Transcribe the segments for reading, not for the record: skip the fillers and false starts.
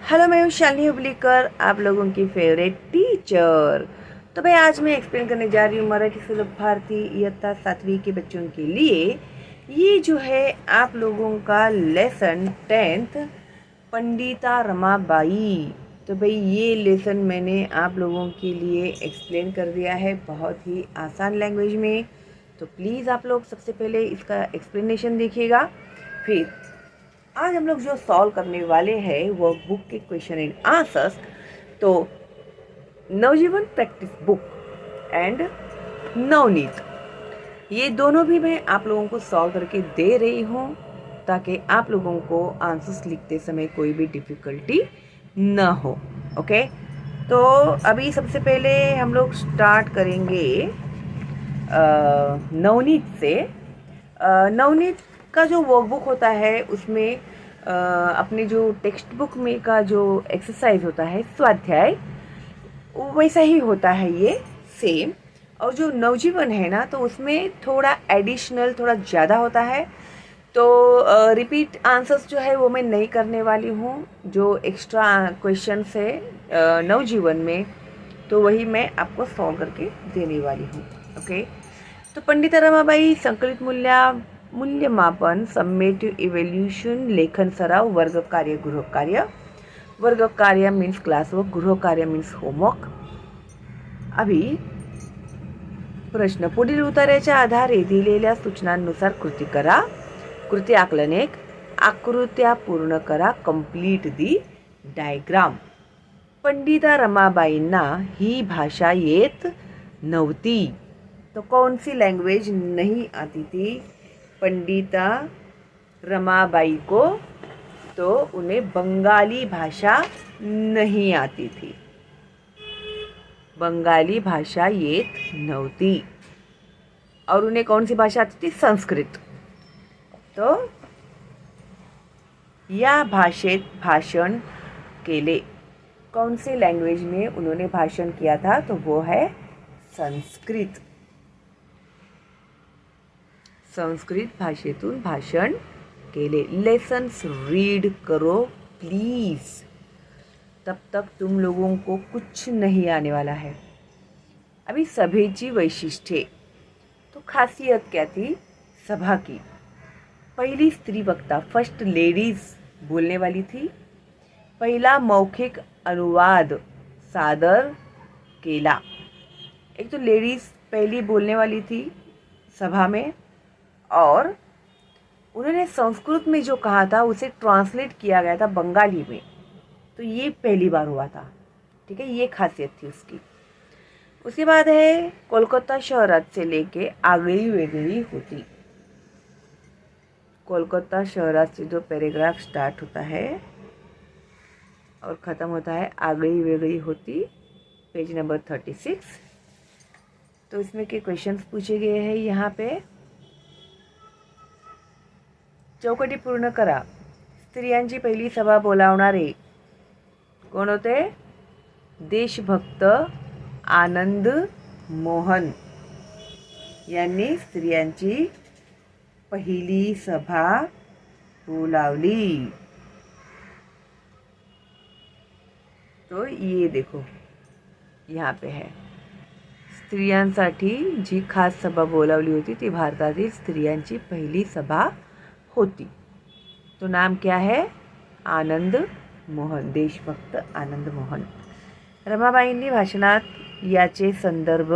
Hello, मैं हूँ शालिनी हुबलीकर, आप लोगों की फेवरेट टीचर। तो भाई आज मैं एक्सप्लेन करने जा रही हूँ मराठी सुलभ भारती इयत्ता 7वीं के बच्चों के लिए। ये जो है आप लोगों का लेसन 10th पंडिता रमाबाई। तो भाई ये लेसन मैंने आप लोगों के लिए एक्सप्लेन कर दिया है बहुत ही आसान लैंग्वेज में। तो प्लीज़ आप लोग सबसे पहले इसका एक्सप्लेनेशन देखिएगा। फिर आज हम लोग जो सॉल्व करने वाले हैं वो बुक के क्वेश्चन एंड आंसर्स। तो नवजीवन प्रैक्टिस बुक एंड नवनीत, ये दोनों भी मैं आप लोगों को सॉल्व करके दे रही हूँ ताकि आप लोगों को आंसर्स लिखते समय कोई भी डिफ़िकल्टी न हो। ओके, तो अभी सबसे पहले हम लोग स्टार्ट करेंगे नवनीत से। नवनीत का जो वर्कबुक होता है उसमें अपने जो टेक्स्ट बुक में का जो एक्सरसाइज होता है स्वाध्याय वैसा ही होता है ये सेम। और जो नवजीवन है ना तो उसमें थोड़ा एडिशनल थोड़ा ज़्यादा होता है। तो रिपीट आंसर्स जो है वो मैं नहीं करने वाली हूँ। जो एक्स्ट्रा क्वेश्चंस है नवजीवन में तो वही मैं आपको सॉल्व करके देने वाली हूँ। ओके, तो पंडिता रमाबाई संकलित मूल्यमापन समेटिव इव्हॅल्युएशन लेखन सराव वर्ग कार्य गृहकार्य। वर्ग कार्य मीन्स क्लासवर्क, गृह कार्य मीन्स होमवर्क। अभी प्रश्न, पुढील उत्तराच्या आधारे दिलेल्या सूचनांनुसार कृती करा. कृती आकलन 1, आकृत्या पूर्ण करा. Complete the diagram. पंडिता रमाबाईंना ही भाषा येत नव्हती. तो कौन सी लैंग्वेज नहीं आती थी पंडिता रमाबाई को? तो उन्हें बंगाली भाषा नहीं आती थी, बंगाली भाषा येत नव्हती। और उन्हें कौन सी भाषा आती थी? संस्कृत। तो या भाषेत भाषण केले, कौन से लैंग्वेज में उन्होंने भाषण किया था? तो वो है संस्कृत। संस्कृत भाषेतून भाषण केले। लेसन्स रीड करो प्लीज, तब तक तुम लोगों को कुछ नहीं आने वाला है। अभी सभेची वैशिष्ट्ये, तो खासियत क्या थी सभा की? पहली स्त्री वक्ता, फर्स्ट लेडीज बोलने वाली थी। पहला मौखिक अनुवाद सादर केला। एक तो लेडीज पहली बोलने वाली थी सभा में, और उन्होंने संस्कृत में जो कहा था उसे ट्रांसलेट किया गया था बंगाली में। तो ये पहली बार हुआ था। ठीक है, ये खासियत थी उसकी। उसके बाद है कोलकाता शहरात से लेके आगळी वेगळी होती। कोलकाता शहरात से जो पैराग्राफ स्टार्ट होता है और ख़त्म होता है आगळी वेगळी होती, पेज नंबर 36। तो इसमें के क्वेश्चंस पूछे गए हैं यहाँ पे। चौकटी पूर्ण करा. स्त्रियांची पहिली सभा बोलावणारे कोण होते? देशभक्त आनंद मोहन यांनी स्त्रियांची पहिली सभा बोलावली. तो ये देखो यहाँ पे है, स्त्रियांसाठी जी खास सभा बोलावली होती ती भारतातील स्त्रियांची पहिली सभा होती. तो नाम क्या है? आनंद मोहन, देशभक्त आनंद मोहन. रमाबाईंनी भाषणात याचे संदर्भ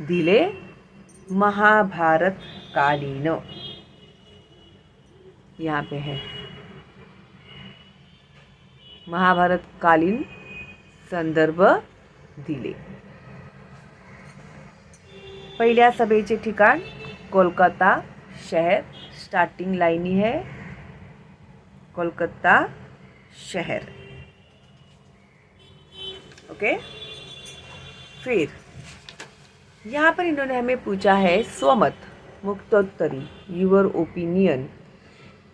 दिले. महाभारत कालीन, यहाँ पे है महाभारत कालीन संदर्भ दिले. पहिल्या सभेचे ठिकाण कोलकाता शहर. स्टार्टिंग लाइन ही है कोलकाता शहर. ओके, फिर यहाँ पर इन्होंने हमें पूछा है स्वमत, मुक्तोत्तरी, युअर ओपिनियन.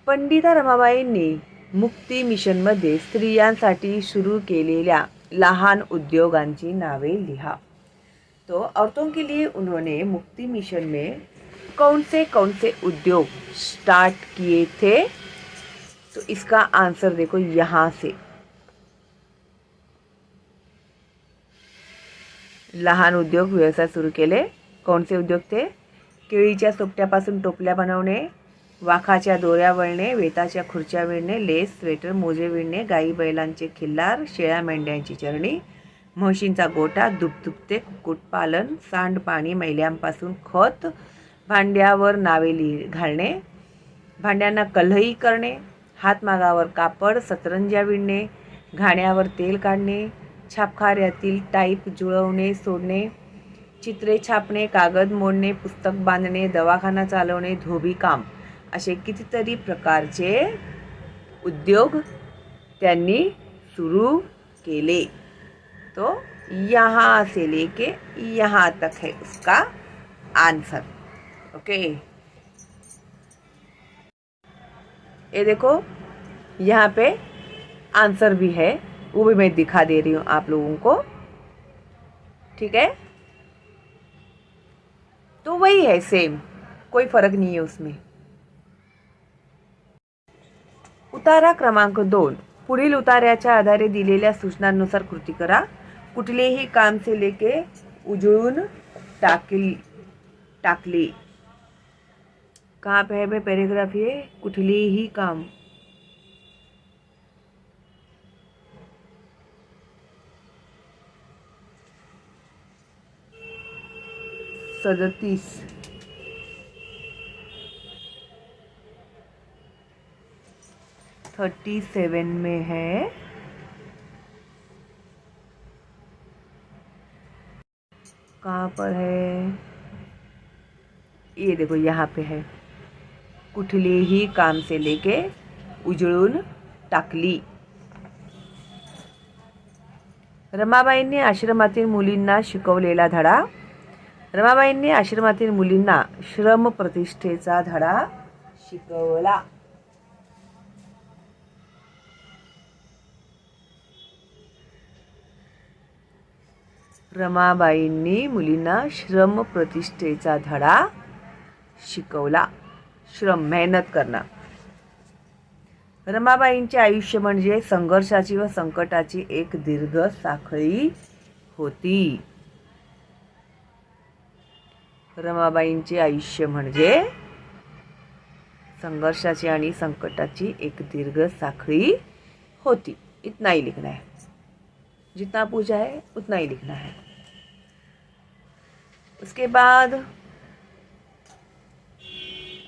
पंडिता रमाबाईंनी मुक्ती मिशनमध्ये स्त्रियांसाठी सुरू केलेल्या लहान उद्योगांची नावे लिहा. तो औरतों के लिए उन्होंने मुक्ति मिशन में कौन से उद्योग स्टार्ट किए थे? तो इसका आंसर देखो यहाँ से, लहान उद्योग व्यवसाय सुरू केले. कोणते उद्योग ते? केळीच्या सोपट्यापासून टोपल्या बनवणे, वाखाच्या दोऱ्या वळणे, वेताच्या खुर्च्या विणणे, लेस, स्वेटर, मोजे विणणे, गाई बैलांचे खिल्लार, शेळ्या मेंढ्यांची चरणी, म्हशींचा गोठा, दुभते, कुक्कुटपालन, सांडपाणी, मैल्यांपासून खत, भांड्यावर नावे घालणे, भांड्यांना कल्हई करणे, हातमागावर कापड, सतरंज्या विणणे, घाण्यावर तेल काढणे, छापखाऱ्यातील टाईप जुळवणे सोडणे, चित्रे छापणे, कागद मोडणे, पुस्तक बांधणे, दवाखाना चालवणे, धोबी काम, असे कितीतरी प्रकारचे उद्योग त्यांनी सुरू केले. तो यहाँ से लेके यहाँ तक है उसका आंसर. ओके, ये देखो यहाँ पे आंसर भी है, वो भी मैं दिखा दे रही हूँ आप लोगों को. ठीक है, तो वही है, सेम, कोई फर्क नहीं है उसमें. उतारा क्रमांक 2. पुढील उतार्याच्या आधारे दिलेल्या सूचनांनुसार कृती करा. कुठलेही काम से लेके उजळून टाकले. कहाँ पे है भाई पैराग्राफ ये? कुठलेही काम. सदतीस 37 में है. कहाँ पर है? ये देखो यहाँ पे है. कुठलेही काम से लेके उजळून टाकली. रमाबाईंनी आश्रमातील मुलींना शिकवलेला धडा. रमाबाईंनी आश्रमातील मुलींना श्रम प्रतिष्ठेचा धडा शिकवला. रमाबाईंनी मुलींना श्रम प्रतिष्ठेचा धडा शिकवला. श्रम, मेहनत करणं. रमाबाईंचे आयुष्य म्हणजे संघर्षाची व संकटाची एक दीर्घ साखळी होती. रमाबाईंचे आयुष्य म्हणजे संघर्षाची आणि संकटाची एक दीर्घ साखळी होती. इतना ही लिखना है, जितना पूछा है उतना ही लिखना है. उसके बाद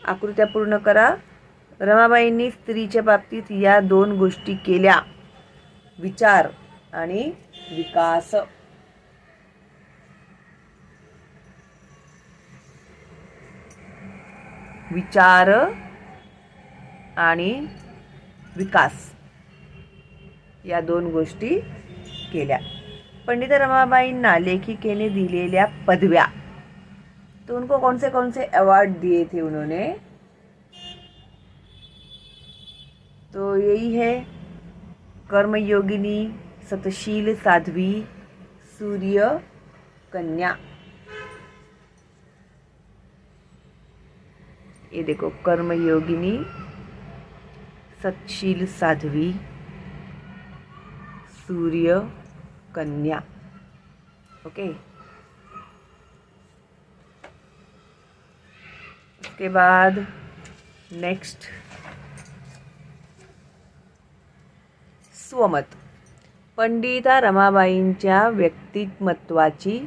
आकृत्या पूर्ण करा. रमाबाईंनी स्त्रीच्या बाबतीत या 2 गोष्टी केल्या, विचार आणि विकास. विचार आणि विकास या 2 गोष्टी केल्या. पंडित रमाबाईंना लेखिकेने दिलेल्या पदव्या. तो उनको कौन से अवार्ड दिए थे उन्होंने? तो यही है कर्मयोगिनी, सतशील साध्वी, सूर्य कन्या. ये देखो, कर्मयोगिनी, सतशील साध्वी, सूर्य कन्या. ओके, उसके बाद नेक्स्ट स्वमत. पंडिता रमाबाईंच्या व्यक्तिमत्वाची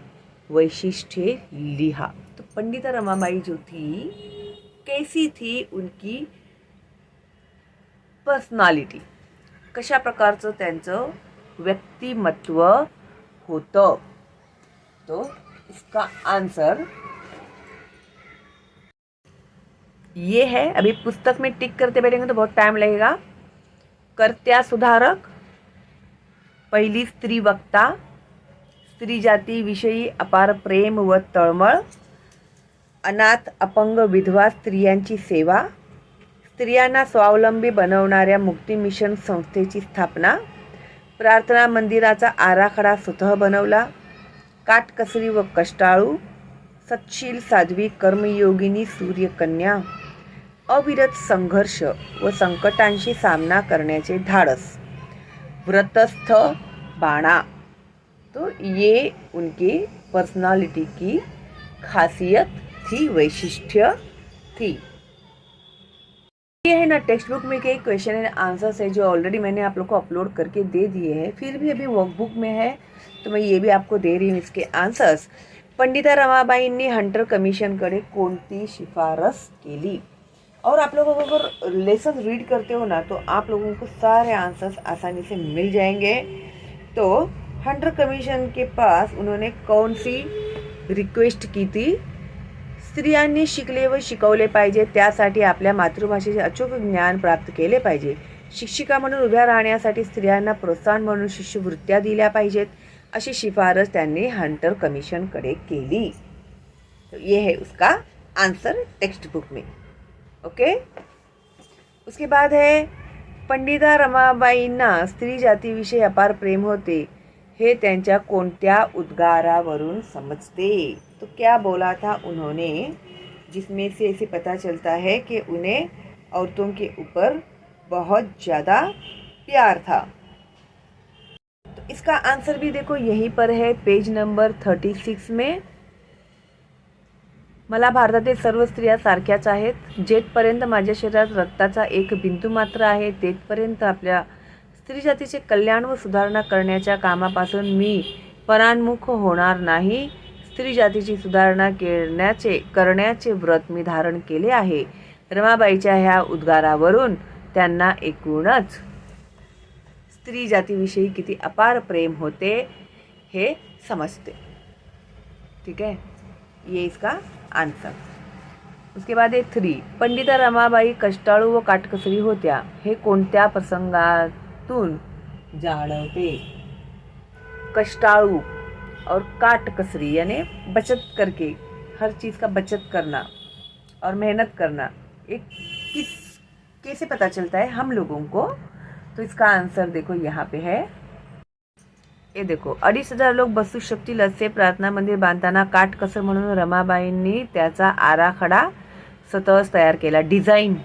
वैशिष्ट्ये लिहा. तो पंडिता रमाबाई जो थी, कैसी थी उनकी पर्सनॅलिटी, कशा प्रकारचं त्यांचं व्यक्तिमत्व होतं. तो इसका आंसर ये है. अभी पुस्तक में टिक करते बैठेंगे तो बहुत टाइम लगेगा. कर्त्या सुधारक, पहिली स्त्री वक्ता, स्त्री जाती विषयी अपार प्रेम व तळमळ, अनाथ अपंग विधवा स्त्रियांची सेवा, स्त्रियांना स्वावलंबी बनवणाऱ्या मुक्ती मिशन संस्थेची स्थापना, प्रार्थना मंदिराचा आराखडा स्वतः बनवला, काटकसरी व कष्टाळू, सतशील साध्वी, कर्मयोगिनी, सूर्यकन्या, अविरत संघर्ष व संकटांशी सामना करण्याचे धाडस, व्रतस्थ बाणा, तो ये उनकी पर्सनालिटी की खासियत थी, वैशिष्ट्य थी। ये है ना टेक्स्ट बुक में के क्वेश्चन एंड आंसर्स है जो ऑलरेडी मैंने आप लोग को अपलोड करके दे दिए हैं, फिर भी अभी वर्कबुक में है तो मैं ये भी आपको दे रही हूँ इसके आंसर्स। पंडिता रमाबाईंनी हंटर कमिशनकडे कोणती शिफारस केली। और आप लोगों को अगर लेसन रीड करते हो ना तो आप लोगों को सारे आंसर्स आसानी से मिल जाएंगे। तो हंटर कमिशन के पास उन्होंने कौन सी रिक्वेस्ट की थी? स्त्रियांनी शिकले व शिकवले पाहिजे, त्यासाठी आपल्या मातृभाषेचे अचूक ज्ञान प्राप्त केले पाहिजे, शिक्षिका म्हणून उभ्या राहण्यासाठी स्त्रियांना प्रोत्साहन म्हणून शिष्यवृत्त्या दिल्या पाहिजेत, अशी शिफारस त्यांनी हंटर कमिशनकडे केली। तो ये है उसका आंसर टेक्स्ट बुक में। ओके, उसके बाद है पंडिता रमाबाईंना स्त्री जातीविषयी अपार प्रेम होते, हे त्यांच्या कोणत्या उद्गारावरून समजते। तो क्या बोला था उन्होंने जिसमें से ऐसे पता चलता है कि उन्हें औरतों के ऊपर बहुत ज़्यादा प्यार था। तो इसका आंसर भी देखो यहीं पर है, पेज नंबर 36 में। मला भारतातील सर्व स्त्रिया सारख्याच आहेत, जेथपर्यंत माझ्या शरीरात रक्ताचा एक बिंदू मात्र आहे तेथपर्यंत आपल्या स्त्री जातीचे कल्याण व सुधारणा करण्याच्या कामापासून मी परान्मुख होणार नाही। स्त्री जातीची सुधारणा करण्याचे व्रत मी धारण केले आहे। रमाबाईच्या ह्या उद्गारावरून त्यांना एकूणच स्त्री जातीविषयी किती अपार प्रेम होते हे समजते। ठीक है, ये इसका आंसर। उसके बाद है 3, पंडिता रमाबाई कष्टाळू व काटकसरी होत्या, हे कोणत्या प्रसंगातून जाणवते? कष्टाळू और काटकसरी यानी बचत करके, हर चीज़ का बचत करना और मेहनत करना, एक कैसे पता चलता है हम लोगों को? तो इसका आंसर देखो यहाँ पे है, ये देखो 2,500 लोक बसू शकतील असे प्रार्थना मंदिर बांधताना काटकसर म्हणून रमाबाईंनी त्याचा आराखडा स्वतःच तयार केला, डिझाइन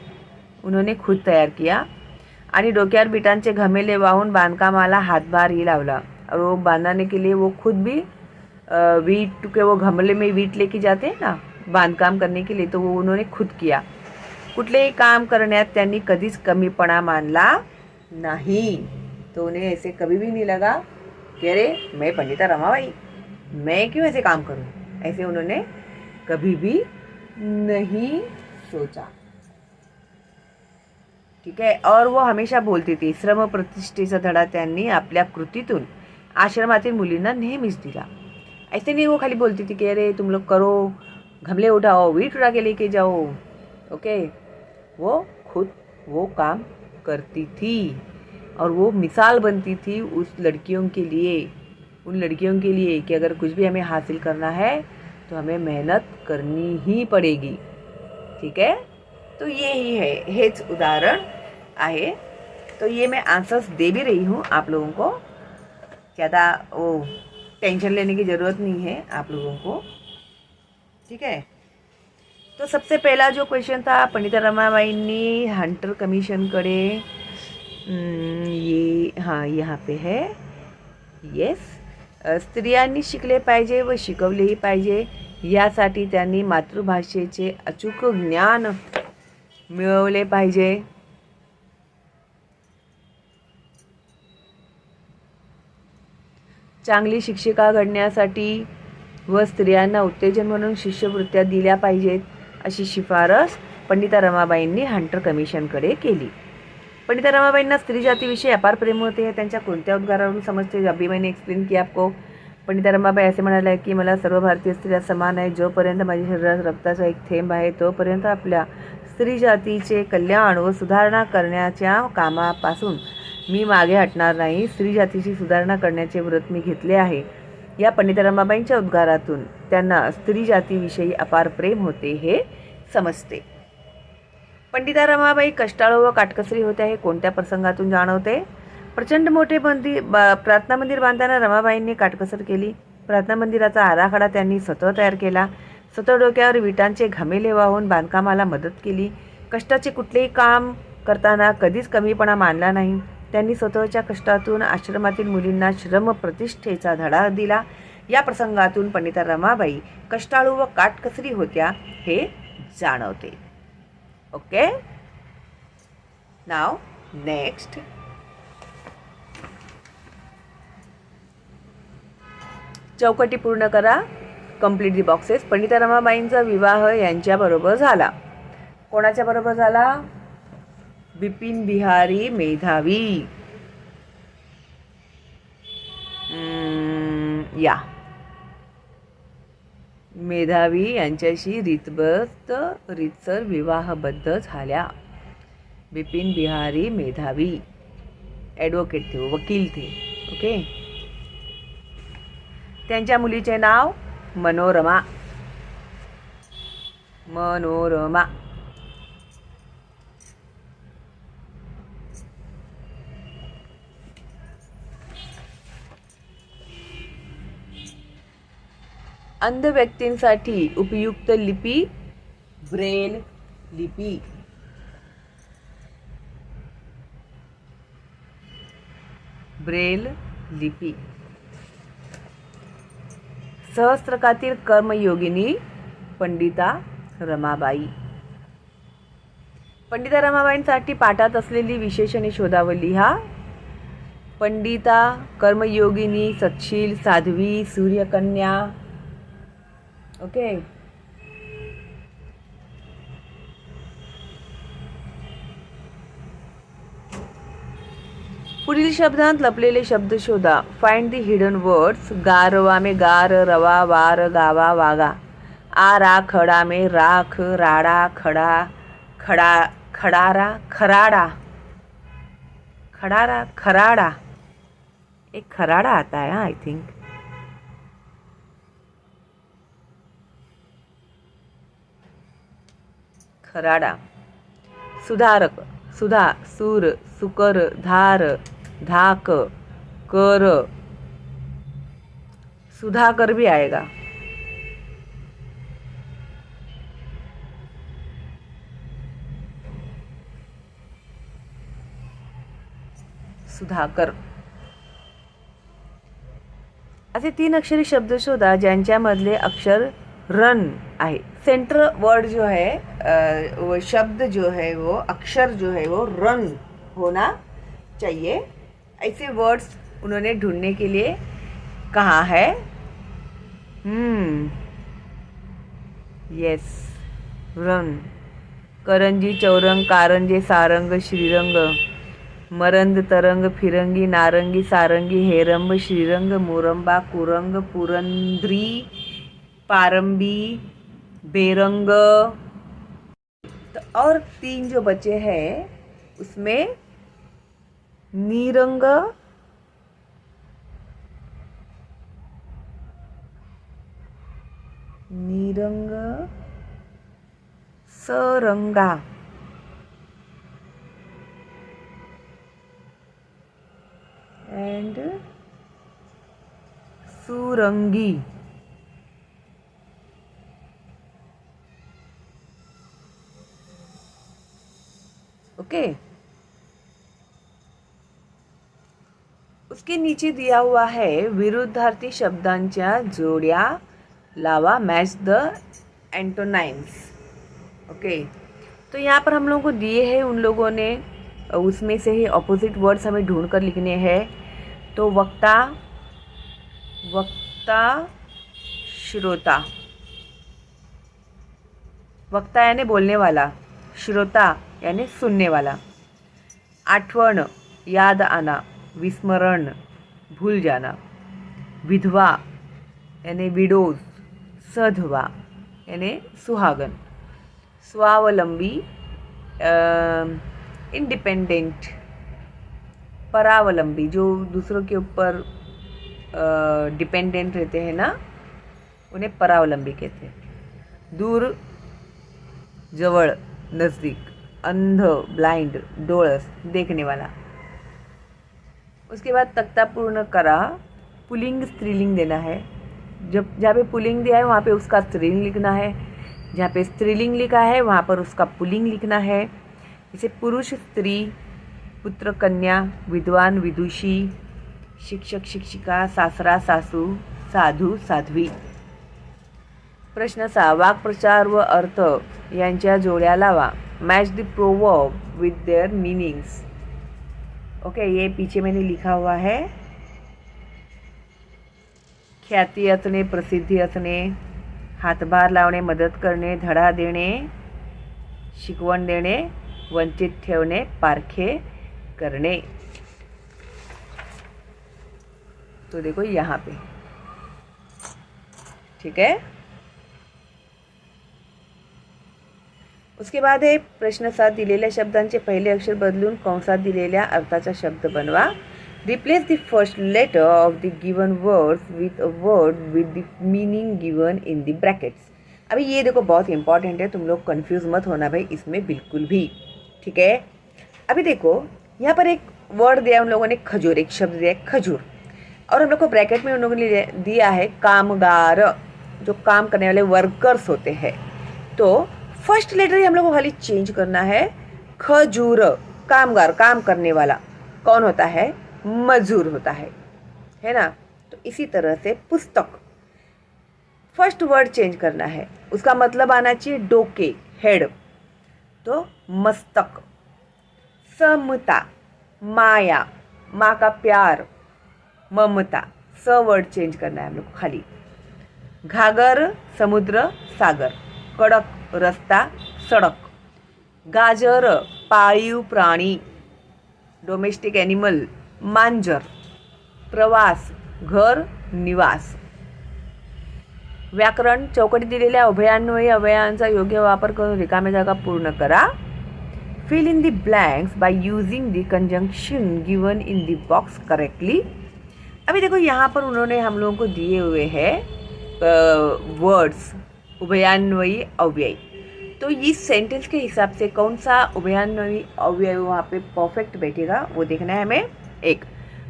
उन्होंने खुद तयार किया, आणि डोक्यावर बिटांचे घमेले वाहून बांधकामाला हातभारही लावला। और वो बांधने के लिए वो खुद भी वीट के वो घमले में वीट लेके जाते हैं ना बांधकाम करने के लिए, तो वो उन्होंने खुद किया। कुठलेही काम करण्यात त्यांनी कधीच कमीपणा मानला नहीं। तो उन्हें ऐसे कभी भी नहीं लगा कि अरे मैं पंडिता रमाबाई, मैं क्यों ऐसे काम करूं, ऐसे उन्होंने कभी भी नहीं सोचा। ठीक है, और वो हमेशा बोलती थी श्रम प्रतिष्ठेचा धडा त्यांनी आपल्या कृतीतून आश्रमातील मुलींना नेहमीच दिला। ऐसे नहीं वो खाली बोलती थी कि अरे तुम लोग करो, घमले उठाओ, वीट उठा के लेके जाओ। ओके, वो खुद वो काम करती थी और वो मिसाल बनती थी उस लड़कियों के लिए, उन लड़कियों के लिए कि अगर कुछ भी हमें हासिल करना है तो हमें मेहनत करनी ही पड़ेगी। ठीक है, तो ये ही है, हेच उदाहरण आहे। तो ये मैं आंसर्स दे भी रही हूँ आप लोगों को, ज़्यादा वो टेंशन लेने की ज़रूरत नहीं है आप लोगों को। ठीक है, तो सबसे पहला जो क्वेश्चन था पंडिता रमाबाईंनी हंटर कमिशनकडे, ये हाँ यहाँ पे है, येस, स्त्रियांनी शिकले पाहिजे व शिकवलेही पाहिजे, यासाठी त्यांनी मातृभाषेचे अचूक ज्ञान मिळवले पाहिजे। चांगली शिक्षिका घडण्यासाठी व स्त्रियांना उत्तेजन म्हणून शिष्यवृत्त्या दिल्या पाहिजेत, अशी शिफारस पंडिता रमाबाईंनी हंटर कमिशनकडे केली। पंडिता रमाबाईंना स्त्री जातीविषयी अपार प्रेम होते, हे त्यांच्या कोणत्या उद्गारावरून समजते? अभी मैंने एक्सप्लेन किया आपको। पंडिता रमाबाई ऐसे म्हणाल्या की मला सर्व भारतीय स्त्रिया समान आहे, जोपर्यंत माझ्या शरीरात रक्ताचा एक थेंब आहे तोपर्यंत आपल्या स्त्री जातीचे कल्याण व सुधारणा करण्याच्या कामापासून मी मागे हटणार नाही। स्त्री जातीची सुधारणा करण्याचे व्रत मी घेतले आहे। या पंडिता रमाबाईंच्या उद्गारातून त्यांना स्त्री जातीविषयी अपार प्रेम होते हे समजते। पंडिता रमाबाई कष्टाळू व काटकसरी होत्या, हे कोणत्या प्रसंगातून जाणवते? प्रचंड मोठे प्रार्थना मंदिर बांधताना रमाबाईंनी काटकसर केली। प्रार्थना मंदिराचा आराखडा त्यांनी स्वतः तयार केला, स्वतः डोक्यावर विटांचे घमेले वाहून बांधकामाला मदत केली, कष्टाचे कुठलेही काम करताना कधीच कमीपणा मानला नाही। त्यांनी स्वतःच्या कष्टातून आश्रमातील मुलींना श्रमप्रतिष्ठेचा धडा दिला. या प्रसंगातून पंडिता रमाबाई कष्टाळू व काटकसरी होत्या हे जाणवते. Okay, now next. चौकटी पूर्ण करा. Complete the boxes. पंडिता रमाबाईंचा विवाह यांच्याबरोबर झाला. कोणाच्या बरोबर झाला? बिपिन बिहारी मेधावी. या मेधावी यांच्याशी रीतसर विवाहबद्ध झाल्या. बिपिन बिहारी मेधावी ॲडव्होकेट थे, वकील थे. ओके. त्यांच्या मुलीचे नाव मनोरमा. मनोरमा. अंध व्यक्तींसाठी उपयुक्त लिपी ब्रेल लिपी. ब्रेल लिपी. सहस्त्रकातील कर्मयोगिनी पंडिता रमाबाई. पंडिता रमाबाईंसाठी पाठात असलेली विशेषणे शोधावं लिहा. पंडिता, कर्मयोगिनी, सत्शील, साध्वी, सूर्यकन्या. ओके. पुढील शब्दांत लपलेले शब्द शोधा. Find the hidden words. गारवा में गार, रवा, वार, गावा, वागा. आरा खड़ा में राख, राड़ा, खड़ा, खड़ा, खड़ारा, खराड़ा. खड़ारा, खराड़ा. एक खराड़ा आता है आई थिंक. खराड़ा. सुधारक. सुधा, सूर, सुकर, धार, धाक, कर. सुधाकर भी आएगा. सुधाकर. असे 3 अक्षरी शब्द शोधा ज्यांच्यामधले अक्षर रन आहे. सेंटर वर्ड जो है वो शब्द जो है वो अक्षर जो है वो रन होना चाहिए. ऐसे वर्ड्स उन्होंने ढूंढने के लिए कहा है. Yes, run. करंजी, चौरंग, कारंजे, सारंग, श्रीरंग. मरंद, तरंग, फिरंगी, नारंगी, सारंगी, हेरंब, श्रीरंग, मोरंबा, कुरंग, पुरंद्री, पारंबी, बेरंग. तो और 3 जो बचे हैं उसमें नीरंग, नीरंग, सरंगा एंड सुरंगी. ओके. उसके नीचे दिया हुआ है विरुद्धार्थी शब्दांच्या जोड्या लावा. Match the antonyms. ओके. तो यहाँ पर हम लोगों को दिए हैं, उन लोगों ने उसमें से ही ऑपोजिट वर्ड्स हमें ढूंढ कर लिखने हैं. तो वक्ता, वक्ता, श्रोता. वक्ता यानी बोलने वाला, श्रोता यानी सुनने वाला. आठवण, याद आना, विस्मरण, भूल जाना. विधवा यानी विडोज, सधवा यानी सुहागन. स्वावलंबी, इंडिपेंडेंट. परावलंबी, जो दूसरों के ऊपर डिपेंडेंट रहते हैं ना, उन्हें परावलंबी कहते हैं. दूर, जवळ, नज़दीक. अंध, ब्लाइंड, डोळस, देखने वाला. उसके बाद तख्ता पूर्ण करा. पुल्लिंग स्त्रीलिंग देना है. जब जहाँ पे पुल्लिंग दिया है वहाँ पे उसका स्त्रीलिंग लिखना है. जहाँ पे स्त्रीलिंग लिखा है वहाँ पर उसका पुल्लिंग लिखना है. जैसे पुरुष, स्त्री, पुत्र कन्या, विद्वान विदुषी, शिक्षक शिक्षिका, सासरा सासू, साधू साध्वी. प्रश्न 6. वाक्प्रचार व अर्थ यांच्या जोड्या लावा. Match the proverb with their meanings. Okay, ये पीछे मैंने लिखा हुआ है. ख्याती असणे, प्रसिद्धी असणे, हातभार लावणे, मदत करणे, धडा देणे, शिकवण देणे, वंचित ठेवणे, पारखे करणे. तो देखो यहाँ पे, ठीक है. उसके बाद है प्रश्न 7. दिलेल्या शब्दांचे पहिले अक्षर बदलून कंसात दिलेल्या अर्थाचा शब्द बनवा. Replace the first letter of the given words with a word with the meaning given in the brackets. अभी ये देखो बहुत इंपॉर्टेंट है, तुम लोग कंफ्यूज मत होना भाई इसमें बिल्कुल भी, ठीक है. अभी देखो यहाँ पर एक वर्ड दिया उन लोगों ने खजूर, एक शब्द दिया है खजूर, और हम लोग को ब्रैकेट में उन लोगों ने दिया है कामगार, जो काम करने वाले वर्कर्स होते हैं. तो फर्स्ट लेटर ही हम लोग को खाली चेंज करना है. खजूर, कामगार, काम करने वाला कौन होता है? मजदूर होता है ना. तो इसी तरह से पुस्तक, फर्स्ट वर्ड चेंज करना है, उसका मतलब आना चाहिए डोके, हेड, तो मस्तक. समता, माया, माँ का प्यार, ममता, स वर्ड चेंज करना है हम लोग को खाली. घागर, समुद्र, सागर. कडक, रस्ता, सड़क. गाजर, पाळीव प्राणी, डोमेस्टिक एनिमल, मांजर. प्रवास, घर, निवास. व्याकरण, चौकटी दिलेल्या उभयान्वयी अव्ययांचा योग्य वापर करून रिकाम्या जागा पूर्ण करा. Fill in the blanks by using the conjunction given in the box correctly. अभी देखो यहाँ पर उन्होंने हम लोगों को दिए हुए हैं वर्ड्स, उभयान्वयी अव्यय. तो इस सेंटेंस के हिसाब से कौन सा उभयान्वयी अव्यय वहाँ पे परफेक्ट बैठेगा वो देखना है हमें. 1.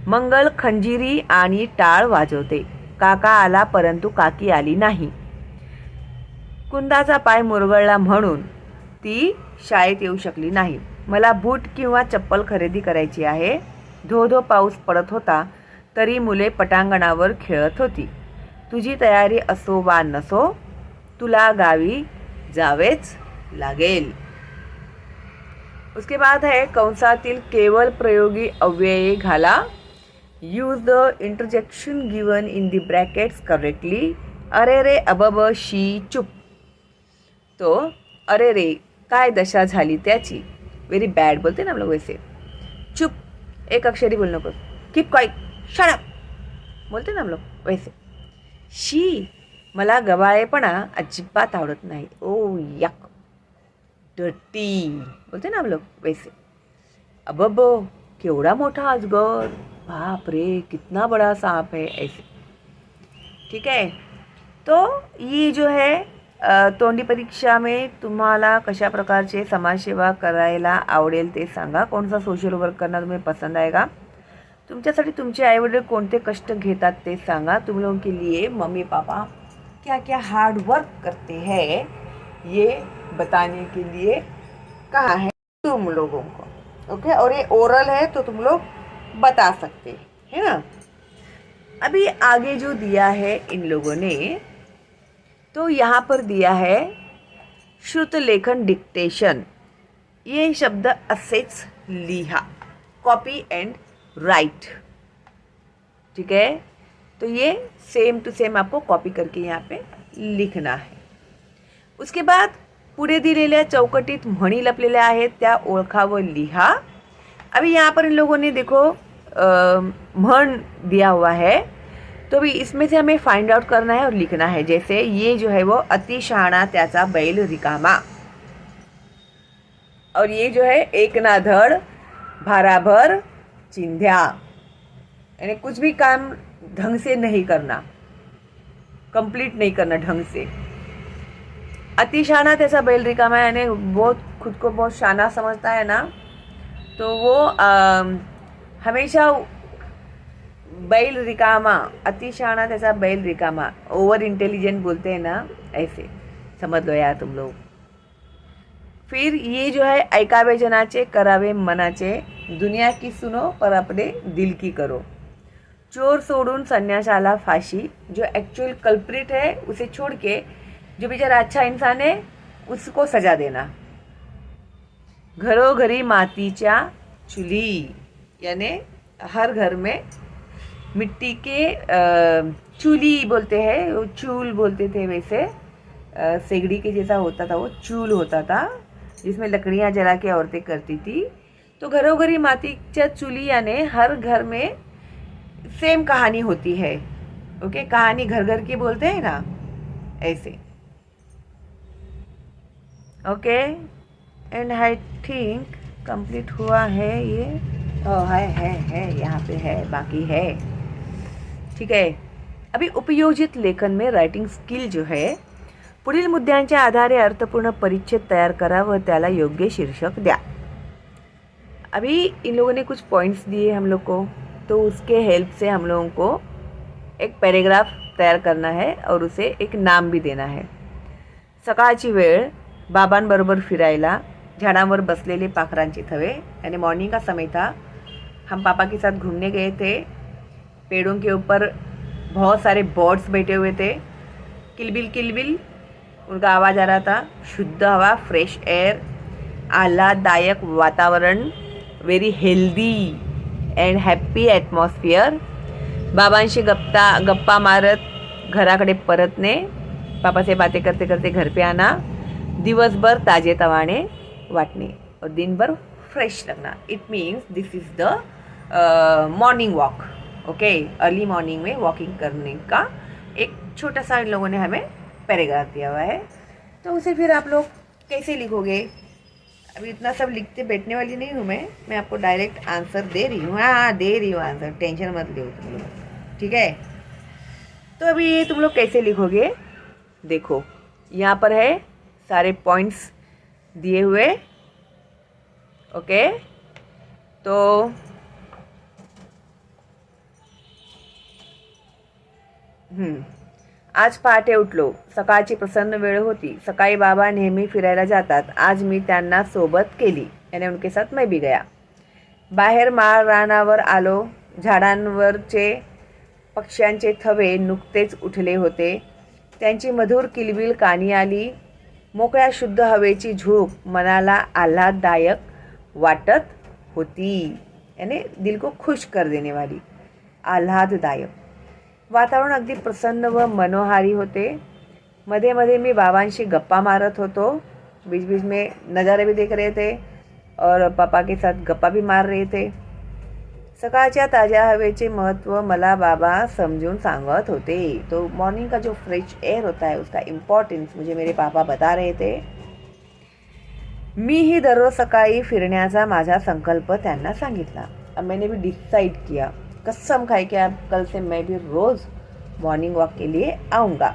मंगल खंजिरी आणि टाळ वाजवते. काका आला परंतु काकी आली नाही. कुंदाचा पाय मुरगळला म्हणून ती शाळेत येऊ शकली नाही. मला बूट किंवा चप्पल खरेदी करायची आहे. धो धो पाऊस पडत होता तरी मुले पटांगणावर खेळत होती. तुझी तयारी असो वा नसो तुला गावी जावेच लागेल. उसके बाद है कंसातील केवल प्रयोगी अव्यये घाला. Use the interjection given in the brackets correctly. अरे रे अबब शी चुप. तो अरे रे काय दशा झाली त्याची, व्हेरी बॅड बोलते ना हम लोग वैसे. चुप, एक अक्षरी बोल नको. कीप क्वाइट, शट अप बोलते ना हम लोग वैसे. शी, मला गबाळेपणा अजिबात आवडत नाही. ओ यक, डर्टी बोलते ना हम लोग वैसे. अबब, केवढा मोठा अजगर, बाप रे कितना बड़ा सांप है, ऐसे. ठीक है. तो ये जो है तोंडी परीक्षा में तुम्हाला कशा प्रकारचे समाजसेवा करायला आवडेल ते सांगा. कोणता सोशल वर्क करना तुम्हें पसंद आएगा. तुमच्यासाठी तुमचे आईवडील कोणते कष्ट घेतात ते सांगा. तुम लोगों के लिए मम्मी पापा क्या क्या हार्ड वर्क करते हैं ये बताने के लिए कहा है तुम लोगों को. ओके, और ये ओरल है तो तुम लोग बता सकते है ना. अभी आगे जो दिया है इन लोगों ने, तो यहाँ पर दिया है श्रुत लेखन डिक्टेशन. ये शब्द असेच लिहा, कॉपी एंड राइट. ठीक है. तो ये सेम टू सेम आपको कॉपी करके यहाँ पे लिखना है. उसके बाद पुढे दिलेल्या चौकटीत म्हणी लपलेल्या आहेत त्या ओळखा व लिहा. अभी यहाँ पर इन लोगों ने देखो म्हण दिया हुआ है, तो भी इसमें से हमें फाइंड आउट करना है और लिखना है. जैसे ये जो है वो अतिशहाणा त्याचा बैल रिकामा, और ये जो है एक ना धड़ भाराभर चिंध्या, यानी कुछ भी काम ढंग से नहीं करना, कंप्लीट नहीं करना ढंग से. अतिशहाणा त्याचा बैल रिकामा यानी बहुत खुद को बहुत शाना समझता है ना, तो वो हमेशा बैल रिकामा, अतिशहाणा त्याचा बैल रिकामा, ओवर इंटेलिजेंट बोलते हैं ना, ऐसे समझ लो यार तुम लोग. फिर ये जो है ऐकावे जनाचे करावे मनाचे, दुनिया की सुनो पर अपने दिल की करो, चोर सोडून संन्याशाला फाशी, जो एक्चुअल कल्प्रिट है उसे छोड़ के जो बेचारा अच्छा इंसान है उसको सजा देना, घरोघरी मातीच्या चुली, यानी हर घर में मिट्टी के चूली बोलते हैं, वो चूल बोलते थे, वैसे सेगड़ी के जैसा होता था, वो चूल होता था जिसमें लकड़ियाँ जला के औरतें करती थी। तो घरोघरी मातीच्या चुली यानी हर घर में सेम कहानी होती है। ओके, कहानी घर घर की बोलते हैं ना, ऐसे। Okay, and I think complete हुआ है ये। है यहाँ पे है, बाकी है। ठीक है, अभी उपयोजित लेखन में रायटिंग स्किल जो है, पुढील मुद्द्यांच्या आधारे अर्थपूर्ण परिच्छेद तयार करा व त्याला योग्य शीर्षक द्या। अभी इन लोगों ने कुछ पॉइंट्स दिए हम लोग को, तो उसके हेल्प से हम लोगों को एक पैराग्राफ तयार करना है और उसे एक नाम भी देना है। सकाळची वेळ, बाबांबरोबर फिरायला, झाडांवर बसलेले पाखरांचे थवे, यानी मॉर्निंग का समय था। हम पापा के साथ घूमने गए थे, पेड़ों के ऊपर बहुत सारे बर्ड्स बैठे हुए थे, किलबिल उनका आवाज़ आ रहा था, शुद्ध हवा, फ्रेश एयर, आह्लाददायक वातावरण, very healthy and happy atmosphere, बाबांशी गप्पा मारत घराकडे परतणे, पापा से बातें करते करते घर पे आना, दिवसभर ताजे तवाने वाटणे और दिन भर फ्रेश लगना। It means this is the morning walk. Okay, early morning में वॉकिंग करने का एक छोटा सा इन लोगों ने हमें पैराग्राफ दिया हुआ है। तो उसे फिर आप लोग कैसे लिखोगे? अभी इतना सब लिखते बैठने वाली नहीं हूँ मैं आपको डायरेक्ट आंसर दे रही हूँ। हाँ, दे रही हूँ आंसर, टेंशन मत लो तुम लोग, ठीक है। तो अभी ये तुम लोग कैसे लिखोगे, देखो यहाँ पर है सारे पॉइंट्स दिए हुए। ओके, तो आज पहाटे उठलो, सकाळची प्रसन्न वेळ होती, सकाळी बाबा नेहमी फिरायला जातात, आज मी त्यांना सोबत केली, यानी उनके साथ मैं भी गया। बाहेर माळ रानावर आलो, झाडांवरचे पक्ष्यांचे थवे नुकतेच उठले होते, त्यांची मधुर किलबिल कानी आली, मोकळ्या शुद्ध हवेची झोप मनाला आह्लाददायक वाटत होती, यानी दिल को खुश कर देने वाली, आह्लाददायक। वातावरण अगदी प्रसन्न व मनोहारी होते, मध्ये मध्ये मी बाबांशी गप्पा मारत होतो, बीच बीच में नज़ारे भी देख रहे थे और पापा के साथ गप्पा भी मार रहे थे। सकाळच्या ताज़्या हवेचे महत्त्व मला बाबा समझून सांगत होते। तो मॉर्निंग का जो फ्रेश एयर होता है उसका इम्पॉर्टेंस मुझे मेरे पापा बता रहे थे। मीही दररोज सकाळी फिरण्याचा माझा संकल्प त्यांना सांगितला। अब मैंने भी डिसाइड किया, कसम खाई कि अब कल से मैं भी रोज़ मॉर्निंग वॉक के लिए आऊँगा।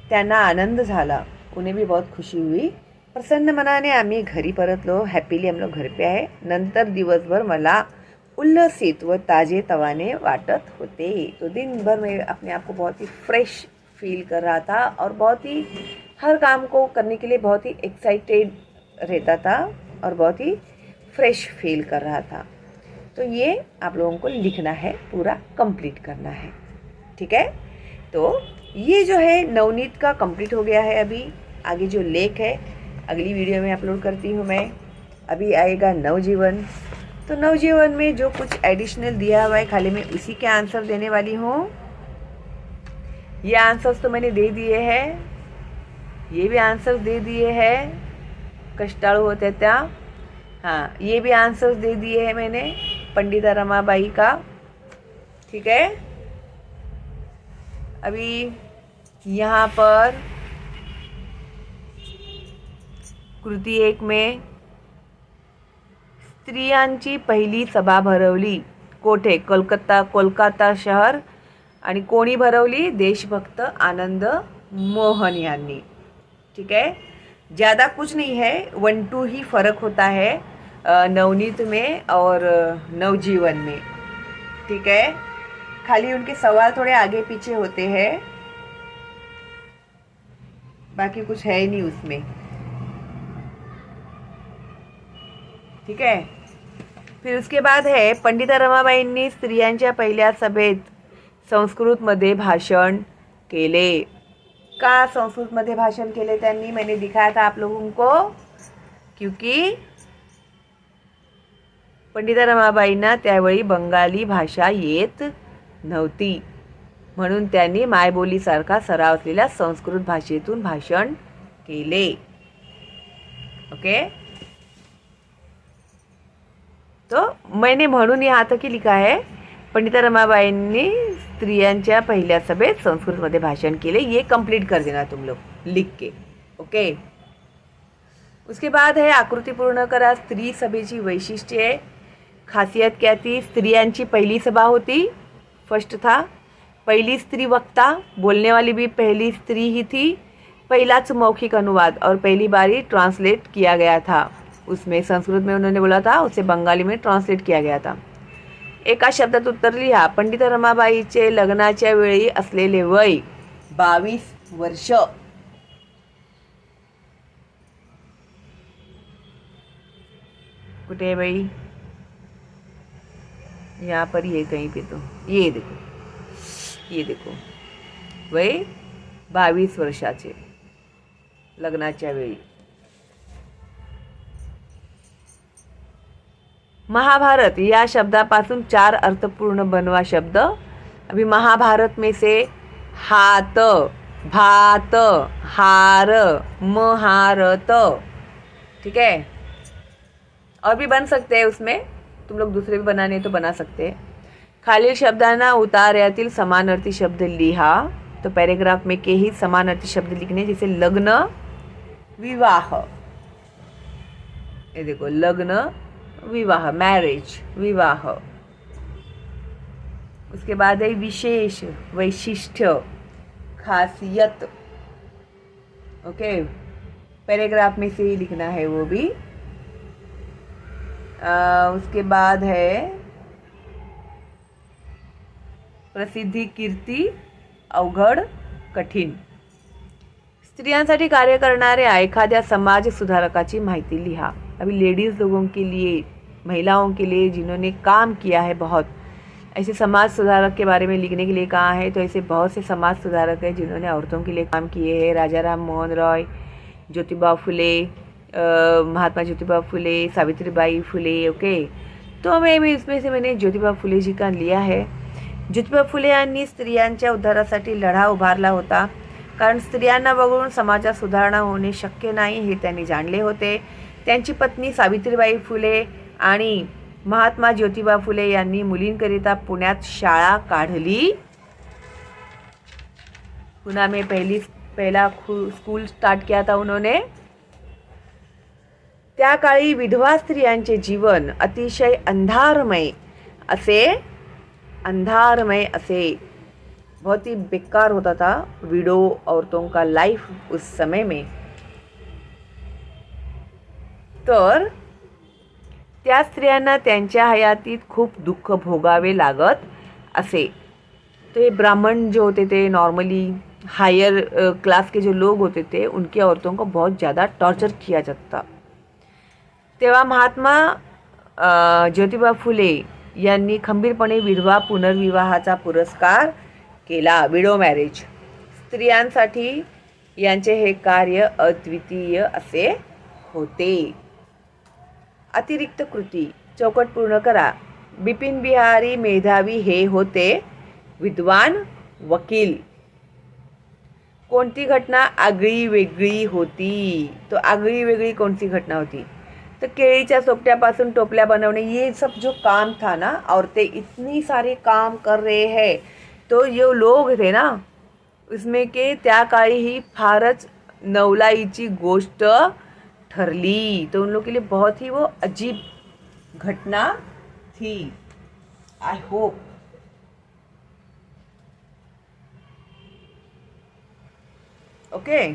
त्यांना आनंद झाला, उन्हें भी बहुत खुशी हुई। प्रसन्न मनाने आम्ही घरी परतलो, हॅपीली हम लोग घर पे आए। नंतर दिवसभर मला उल्लसित व ताजे तवाने वाटत होते। तो दिन भर मैं अपने आप को बहुत ही फ्रेश फील कर रहा था और बहुत ही हर काम को करने के लिए बहुत ही एक्साइटेड रहता था और बहुत ही फ्रेश फील कर रहा था। तो ये आप लोगों को लिखना है, पूरा कंप्लीट करना है, ठीक है। तो ये जो है नवनीत का कंप्लीट हो गया है। अभी आगे जो लेख है अगली वीडियो में अपलोड करती हूँ मैं। अभी आएगा नवजीवन। तो नवजीवन में जो कुछ एडिशनल दिया हुआ है खाली मैं उसी के आंसर देने वाली हूँ। ये आंसर्स तो मैंने दे दिए हैं, ये भी आंसर्स दे दिए हैं, कष्टाळू होत्या त्या। हाँ, ये भी आंसर्स दे दिए हैं मैंने पंडिता रमाबाई का, ठीक है। अभी यहाँ पर कृती 1 में स्त्रियांची पहिली सभा भरवली कोठे, कोलकाता शहर, आणि कोणी भरवली, देशभक्त आनंद मोहन यांनी, ठीक है। ज़्यादा कुछ नहीं है, 1-2 ही फ़र्क होता है नवनीत में और नवजीवन में, ठीक है। खाली उनके सवाल थोड़े आगे पीछे होते हैं, बाकी कुछ है ही नहीं उसमें। ठीक आहे. फिर उसके बाद है पंडिता रमाबाईंनी स्त्रियांच्या पहिल्या सभेत संस्कृतमध्ये भाषण केले. का संस्कृतमध्ये भाषण केले त्यांनी? मैंने दिखाया था आप लोगों को, क्योंकि पंडिता रमाबाईंना त्यावेळी बंगाली भाषा येत नव्हती, म्हणून त्यांनी मायबोलीसारखा सराव असलेल्या संस्कृत भाषेतून भाषण केले. ओके, तो मैंने म्हणून यहाँ तक ही लिखा है, पंडिता रमाबाईंनी स्त्रियांच्या पहिल्या सभेत संस्कृतमध्ये भाषण केले. ये कंप्लीट कर देना तुम लोग लिख के. ओके, उसके बाद है आकृती पूर्ण करा. स्त्री सभेची वैशिष्ट्ये, खासियत क्या थी? स्त्रियांची पहिली सभा होती, फर्स्ट था. पहली स्त्री वक्ता, बोलने वाली भी पहली स्त्री ही थी. पहलाच मौखिक अनुवाद और पहली बारी ट्रांसलेट किया गया था. उसमें संस्कृत में उन्होंने बोला था, उसे बंगाली में ट्रांसलेट किया गया था. एका शब्दात उत्तर लिहा. पंडिता रमाबाईचे लग्नाच्या वेळी असलेले वय 22 वर्ष. कुठे है भाई? यहाँ पर ये कहीं पे, तो ये देखो, ये देखो, वय 22 वर्षाचे लग्नाच्या वेळी. महाभारत या शब्दापासून 4 अर्थपूर्ण बनवा शब्द. अभी महाभारत में से हात, भात, हार, महारत, ठीक है. और भी बन सकते हैं उसमें, तुम लोग दूसरे भी बनाने तो बना सकते हैं. खालील शब्दांना उतार्यातील समानार्थी शब्द लिहा. तो पैराग्राफ में के ही समानार्थी शब्द लिखने, जैसे लग्न, विवाह. ये देखो, लग्न, विवाह, मैरिज, विवाह. उसके बाद है विशेष, वैशिष्ट्य, खासियत. ओके, पैराग्राफ में से ही लिखना है वो भी. उसके बाद है प्रसिद्धी, कीर्ती, अवघड, कठीण. स्त्रियांसाठी कार्य करणाऱ्या एखाद्या समाज सुधारकाची माहिती लिहा. अभी लेडीज़ लोगों के लिए, महिलाओं के लिए जिन्होंने काम किया है बहुत, ऐसे समाज सुधारक के बारे में लिखने के लिए कहा है. तो ऐसे बहुत से समाज सुधारक हैं जिन्होंने औरतों के लिए काम किए हैं. राजा राम मोहन रॉय, ज्योतिबा फुले, महात्मा ज्योतिबा फुले, सावित्रीबाई फुले. ओके, तो मैं भी इसमें से मैंने ज्योतिबा फुले जी का लिया है. ज्योतिबा फुले यांनी स्त्रियांच्या उद्धारासाठी लढा उभारला होता, कारण स्त्रियांना बघून समाजात सुधारणा होणे शक्य नाही हे त्यांनी जाणले होते. त्यांची पत्नी सावित्रीबाई फुले आणि महात्मा ज्योतिबा फुले यांनी मुलींकरिता पुण्यात शाळा काढली. पुणे में पहला स्कूल स्टार्ट किया था उन्होंने. त्या काळी विधवा स्त्रियांचे जीवन अतिशय अंधारमय असे बहुत ही बेकार होता था विडो औरतों का लाइफ उस समय में. तर त्या स्त्रियांना त्यांच्या हयातीत खूप दुःख भोगावे लागत असे. तो ये ब्राह्मण जो होते थे, नॉर्मली हायर क्लास के जो लोग होते थे, उनकी औरतों को बहुत ज़्यादा टॉर्चर किया जाता था. तेव्हा महात्मा ज्योतिबा फुले यांनी खंबीरपणे विधवा पुनर्विवाहाचा पुरस्कार केला, विडो मॅरेज. स्त्रियांसाठी यांचे हे कार्य अद्वितीय असे होते. अतिरिक्त कृती, चौकट पूर्ण करा. बिपिन बिहारी मेधावी हे होते विद्वान वकील. कोणती घटना आगळी वेगळी होती? तो आगळी वेगळी कोणती घटना होती? तो केळीच्या सोपट्यापासून टोपल्या बनवणे, ये सब जो काम था ना, औरतें इतनी सारे काम कर रहे हैं. तो जो लोग थे ना, उसमें के त्या काळी ही फारच नवलाईची गोष्ट ठरली. तो उन लोग के लिए बहुत ही वो अजीब घटना थी. I hope okay.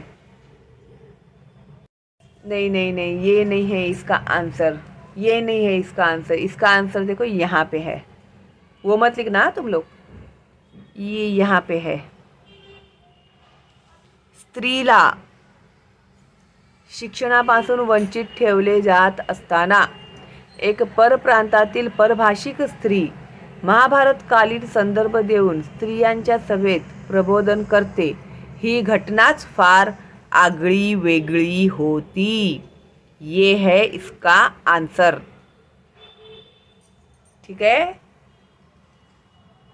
नहीं नहीं नहीं, ये नहीं है इसका आंसर, ये नहीं है इसका आंसर. इसका आंसर देखो यहाँ पे है, वो मत लिखना तुम लोग, ये यहाँ पे है. स्त्रीला शिक्षणापासून वंचित ठेवले जात असताना एक परप्रांतातील परभाषिक स्त्री महाभारतकालीन संदर्भ देऊन स्त्रियांच्या सभेत प्रबोधन करते, ही घटनाच फार आगळी वेगळी होती. ये है इसका आंसर. ठीक है,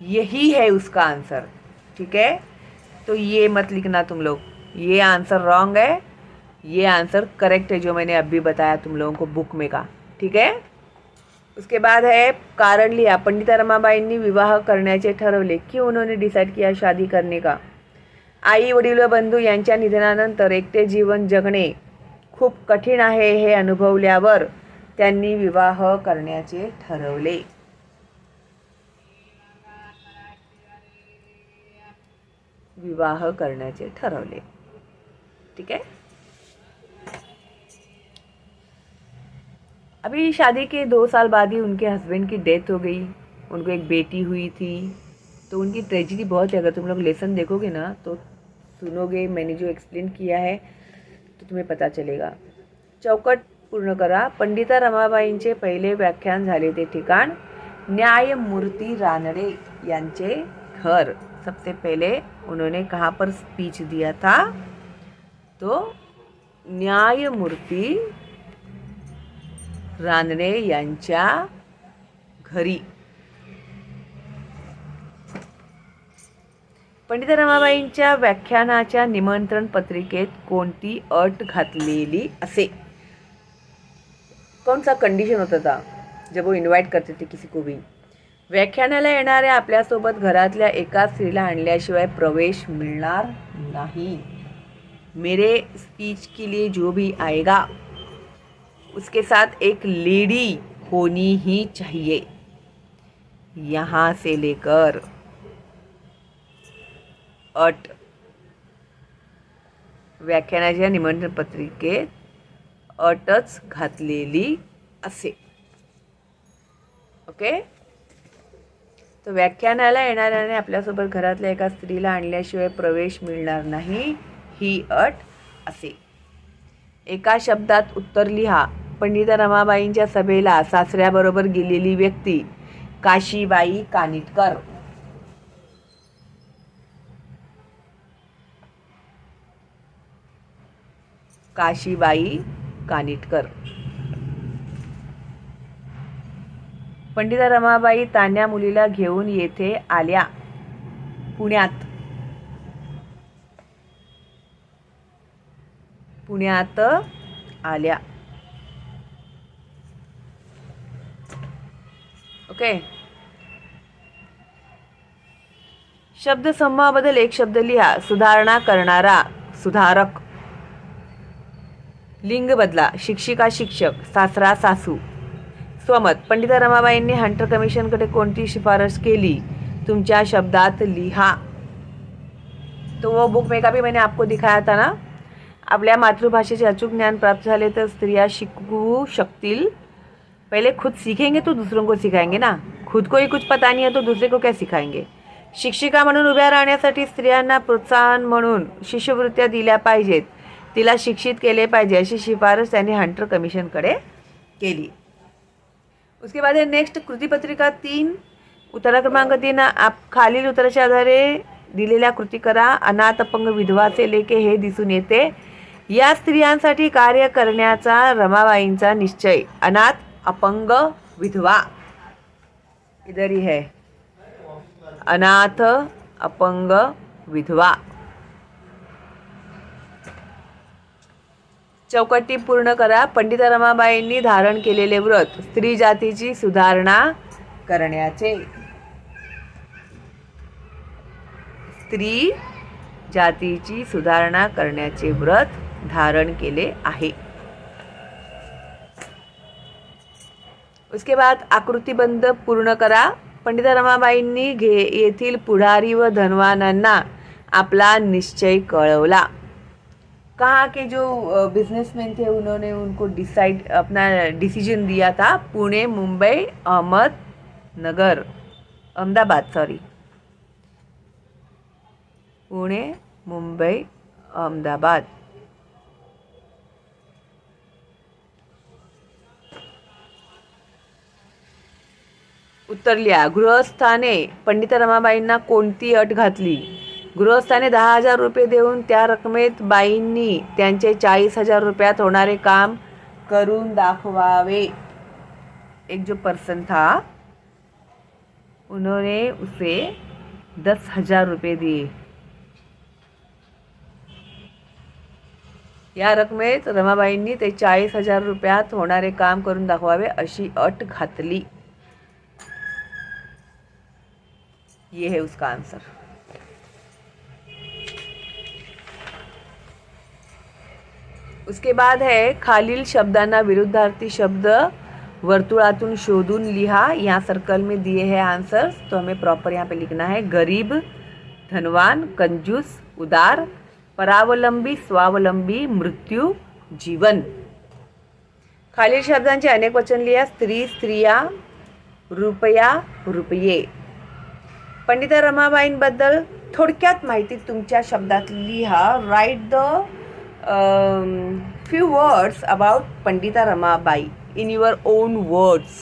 यही है उसका आंसर. ठीक है, तो ये मत लिखना तुम लोग, ये आंसर रॉन्ग है, ये आंसर करेक्ट है जो मैंने अभी बताया तुम लोगों को बुक में का. ठीक है. उसके बाद है कारण लिहा. पंडिता रमाबाईंनी विवाह करण्याचे ठरवले. क्यों उन्होंने डिसाइड किया शादी करने का? आई वडील व बंधू यांच्या निधनानंतर एकटे जीवन जगणे खूप कठीण आहे हे अनुभवल्यावर त्यांनी विवाह करण्याचे ठरवले. विवाह करण्याचे ठरवले. ठीक है. अभी शादी के 2 साल बाद ही उनके हस्बैंड की डेथ हो गई. उनको एक बेटी हुई थी. तो उनकी ट्रेजिडी बहुत है. अगर तुम लोग लेसन देखोगे ना तो सुनोगे, मैंने जो एक्सप्लेन किया है तो तुम्हें पता चलेगा. चौकट पूर्ण करा. पंडिता रमाबाईंचे पहिले व्याख्यान झाले ते ठिकाण न्यायमूर्ती रानडे यांचे घर. सबसे पहले उन्होंने कहाँ पर स्पीच दिया था? तो न्यायमूर्ती रानडे यांच्या घरी. पंडिता रमाबाईंच्या व्याख्यानाच्या निमंत्रण पत्रिकेत कोणती अट घातलेली असे? कौन सा कंडीशन होता था जब वो इनवाइट करते थे किसी को भी? व्याख्यानाला येणाऱ्या आपल्यासोबत घरातल्या एका स्त्रीला आणल्याशिवाय प्रवेश मिळणार नाही. मेरे स्पीच के लिए जो भी आएगा उसके साथ एक लेडी होनी ही चाहिए. यहाँ से लेकर अट व्याख्यानाच्या निमंत्रण पत्रिकेत अटच घातलेली असे. ओके. तो व्याख्यानाला येणाऱ्याने आपल्यासोबत घरातल्या एका स्त्रीला आणल्याशिवाय प्रवेश मिळणार नाही ही अट असे. एका शब्दात उत्तर लिहा. पंडिता रमाबाईंच्या सभेला सासऱ्याबरोबर गेलेली व्यक्ती काशीबाई कानिटकर. काशीबाई कानिटकर. पंडिता रमाबाई तान्या मुलीला घेऊन येथे आल्या. पुण्यात आल्या. ओके. शब्द समूहाबद्दल एक शब्द लिहा. सुधारणा करणारा, सुधारक. लिंग बदला. शिक्षिका, शिक्षक. सासरा, सासू. स्वमत. पंडिता रमाबाईंनी हंटर कमिशनकडे कोणती शिफारस केली? तुमच्या शब्दात लिहा. तो वो बुक में का भी मैंने आपको दिखाया था ना. आपल्या मातृभाषेचे अचूक ज्ञान प्राप्त झाले तर स्त्रिया शिकू शकतील. पहले खुद सीखेंगे तो दूसरों को सिखाएंगे ना. खुद को ही कुछ पता नहीं है तो दूसरे को क्या सिखाएंगे. शिक्षिका म्हणून उभ्या राहण्यासाठी स्त्रियांना प्रोत्साहन म्हणून शिष्यवृत्त्या दिल्या पाहिजेत. तिला शिक्षित केले पाहिजे अशी शिफारस त्यांनी हंटर कमिशनकडे केली. उसके बाद है नेक्स्ट कृतीपत्रिका 3. उत्तर क्रमांक 3. आप खालील उत्तराच्या आधारे दिलेल्या कृती करा. अनाथ अपंग विधवाचे लेखे हे दिसून येते. या स्त्रियांसाठी कार्य करण्याचा रमाबाईंचा निश्चय. अनाथ अपंग विधवा इधर ही है. अनाथ अपंग विधवा. चौकटी पूर्ण करा. पंडिता रमाबाईंनी धारण केलेले व्रत स्त्री जातीची सुधारणा करण्याचे. स्त्री जातीची सुधारणा करण्याचे व्रत धारण केले आहे. उसके बाद आकृतिबंध पूर्ण करा. पंडिता रमाबाईंनी येथील पुढारी व धनवानांना आपला निश्चय कळवला. कहाँ के जो बिजनेसमैन थे उन्होंने उनको अपना डिसीजन दिया था. पुणे, मुंबई, अहमदाबाद. पुणे, मुंबई, अहमदाबाद. उत्तर लिहा. गृहस्थाने पंडिता रमाबाईंना कोणती अट घातली? गृहस्थाने 10,000 रुपये देऊन त्या रकमेत बाईंनी त्यांचे 40,000 रुपयात होणारे काम करून दाखवावे. एक जो पर्सन था उन्होंने उसे 10,000 रुपये दिए. या रकमेत रमाबाईंनी ते 40,000 रुपयात होणारे काम करून दाखवावे अशी अट घातली. ये है उसका आंसर. उसके बाद है खालील शब्दांना विरुद्धार्थी शब्द वर्तुळातून शोधून लिहा. यहाँ सर्कल में दिए हैं आंसर्स, तो हमें प्रॉपर यहाँ पे लिखना है. गरीब, धनवान, कंजूस, उदार, परावलंबी, स्वावलंबी, मृत्यू, जीवन. खालील शब्दांचे अनेक वचन लिहा. स्त्री, स्त्रिया, रुपया, रुपये. पंडिता रमाबाईंबद्दल थोडक्यात माहिती तुमच्या शब्दात लिहा. Write the few words about Pandita Ramabai in your own words.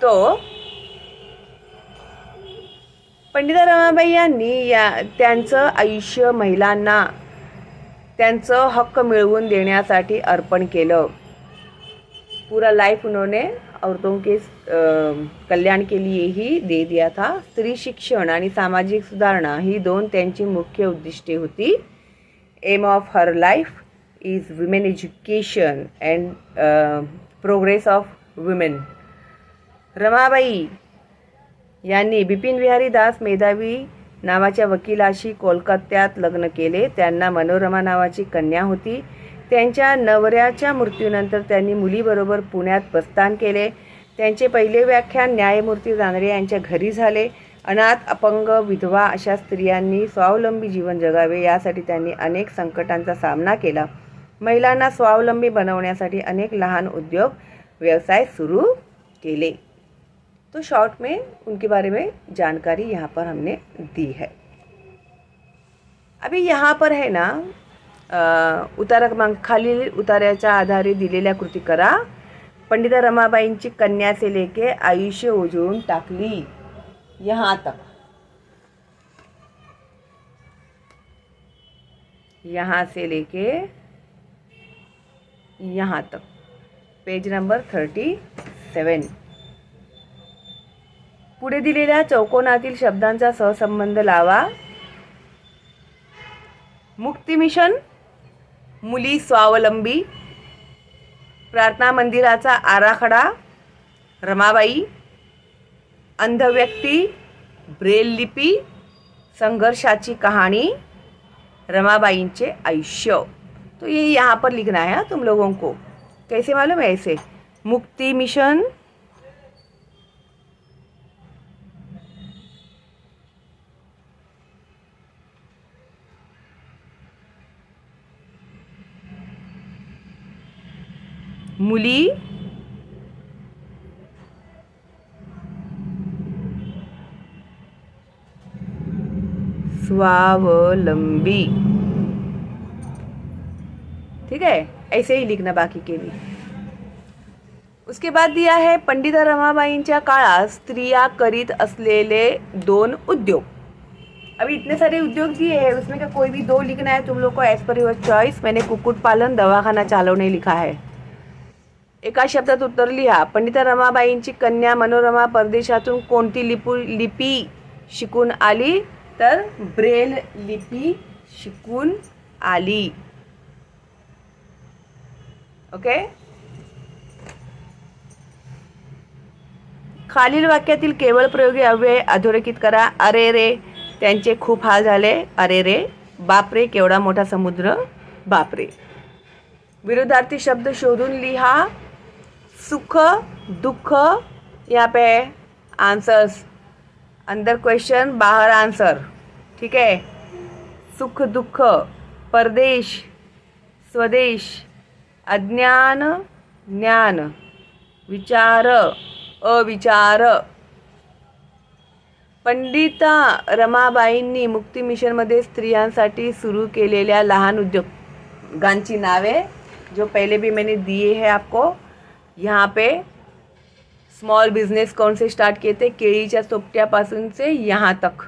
तो पंडिता रमाबाई यांनी त्यांचं आयुष्य महिलांना त्यांचं हक्क मिळवून देण्यासाठी अर्पण केलं. पूरा लाइफ उन्होंने औरतों के कल्याण के लिए ही दे दिया था. स्त्री शिक्षण आणि सामाजिक सुधारणा ही दोन त्यांची मुख्य उद्दिष्टे होती. Aim of her life is women education and progress of women. Ramabai यांनी बिपिन बिहारी दास मेधावी नावाच्या वकिलाशी कोलकात्यात लग्न केले. त्यांना मनोरमा नावाची कन्या होती. त्यांच्या नवऱ्याच्या मृत्यूनंतर त्यांनी मुलीबरोबर पुण्यात प्रस्थान केले. त्यांचे पहिले व्याख्यान न्यायमूर्ती दानवे यांच्या घरी झाले. अनाथ, अपंग, विधवा अशा स्त्रियांनी स्वावलंबी जीवन जगावे यासाठी त्यांनी अनेक संकटांचा सामना केला. महिलांना स्वावलंबी बनवण्यासाठी अनेक लहान उद्योग व्यवसाय शुरू केले. तो शॉर्ट में उनके बारे में जानकारी यहाँ पर हमने दी है. अभी यहाँ पर है ना उतारा क्रमांक खालील उतार्याच्या आधारे दिलेल्या कृती करा. पंडिता रमाबाईंची कन्या से लेके आयुष्य उजळून टाकली यहाँ तक. यहाँ से लेके यहाँ तक. Page number 37. पुढे दिलेल्या चौकोनातील शब्दांचा सहसंबंध लावा. मुक्ती मिशन, मुली स्वावलंबी, प्रार्थना मंदिराचा आराखडा, रमाबाई, अंध व्यक्ती, ब्रेल लिपी, संघर्षाची कहानी, रमाबाईंचे आयुष्य. तो ये यहाँ पर लिखना है तुम लोगों को. कैसे मालूम है? ऐसे मुक्ति मिशन, मुली, स्वावलंबी. ठीक है, ऐसे ही लिखना बाकी के भी. उसके बाद दिया है पंडिता रमाबाईंच्या काळात स्त्रिया करीत असलेले 2 उद्योग. अभी इतने सारे उद्योग दिए हैं, उसमें का कोई भी 2 लिखना है तुम लोग को एज पर योर चॉइस. मैंने कुक्कुट पालन, दवाखाना चालवणे लिखा है. एका शब्दात उत्तर लिहा. पंडिता रमाबाईंची कन्या मनोरमा परदेशातून कोणती लिपी शिकून आली? तर ब्रेल लिपी शिकून आली. ओके. खालील वाक्यातील केवळ प्रयोगी अव्यय अधोरेखित करा. अरे रे, त्यांचे खूप हाल झाले. अरे रे. बापरे, केवढा मोठा समुद्र. बापरे. विरुद्धार्थी शब्द शोधून लिहा. सुख, दुख. यहाँ पे आंसर्स, अंदर क्वेश्चन, बाहर आंसर. ठीक है. सुख, दुख, परदेश, स्वदेश, अज्ञान, ज्ञान, विचार, अविचार. पंडिता रमाबाईंनी मुक्ती मिशनमध्ये स्त्रियांसाठी सुरू केलेल्या लहान उद्योगांची नावे जो पहले भी मैंने दिए हैं आपको. यहाँ पे स्मॉल बिझनेस कौन से स्टार्ट किए थे, केळीच्या सोपट्यापासून से यहाँ तक,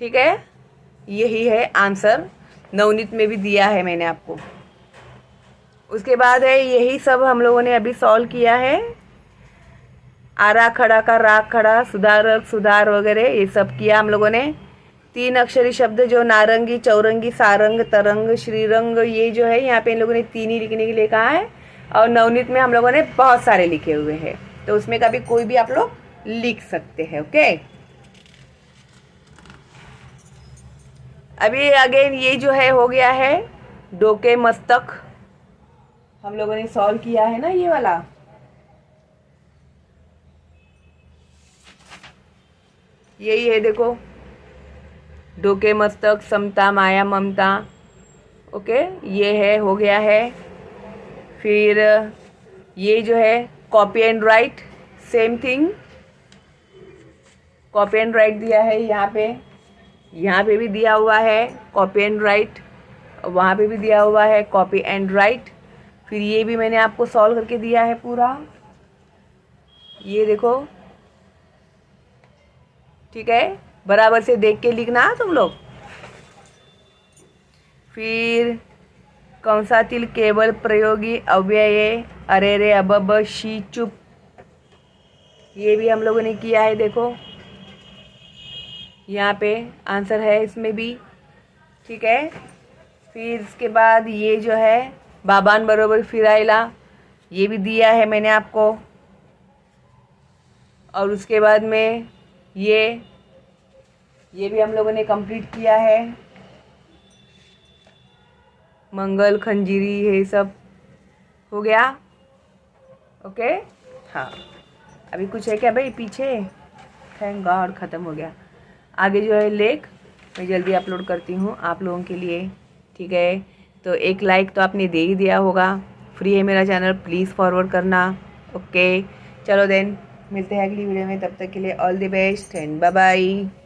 ठीक है। यही है आंसर, नवनीत में भी दिया है मैंने आपको। उसके बाद है यही सब हम लोगों ने अभी सॉल्व किया है, आरा खड़ा का राग खड़ा, सुधारक सुधार वगैरह ये सब किया हम लोगों ने। 3 अक्षरी शब्द जो नारंगी, चौरंगी, सारंग, तरंग, श्रीरंग, ये जो है यहाँ पे इन लोगों ने 3 ही लिखने के लिए कहा है, और नवनीत में हम लोगों ने बहुत सारे लिखे हुए हैं, तो उसमें कभी कोई भी आप लोग लिख सकते हैं। ओके, अभी अगेन ये जो है हो गया है डोके मस्तक, हम लोगों ने सॉल्व किया है ना ये वाला। यही है देखो, डोके मस्तक, समता, माया, ममता। ओके, ये है हो गया है। फिर ये जो है copy and right, same thing, copy and right दिया है यहाँ पे भी दिया हुआ है कॉपी एंड राइट, वहाँ पे भी दिया हुआ है कॉपी एंड राइट। फिर ये भी मैंने आपको सॉल्व करके दिया है पूरा, ये देखो, ठीक है, बराबर से देख के लिखना तुम लोग। फिर कंसातील केवल प्रयोगी अव्यय, अरे रे, अब, शी, चुप, ये भी हम लोगों ने किया है, देखो यहाँ पे आंसर है इसमें भी, ठीक है। फिर इसके बाद ये जो है बाबान बरोबर फिरायला, ये भी दिया है मैंने आपको। और उसके बाद में ये भी हम लोगों ने कंप्लीट किया है, मंगल, खंजीरी, ये सब हो गया। ओके, हाँ, अभी कुछ है क्या भाई पीछे? थैंक गॉड ख़त्म हो गया। आगे जो है लेख मैं जल्दी अपलोड करती हूँ आप लोगों के लिए, ठीक है। तो एक लाइक तो आपने दे ही दिया होगा, फ्री है मेरा चैनल, प्लीज़ फॉरवर्ड करना। ओके, चलो देन मिलते हैं अगली वीडियो में, तब तक के लिए all the best and bye bye.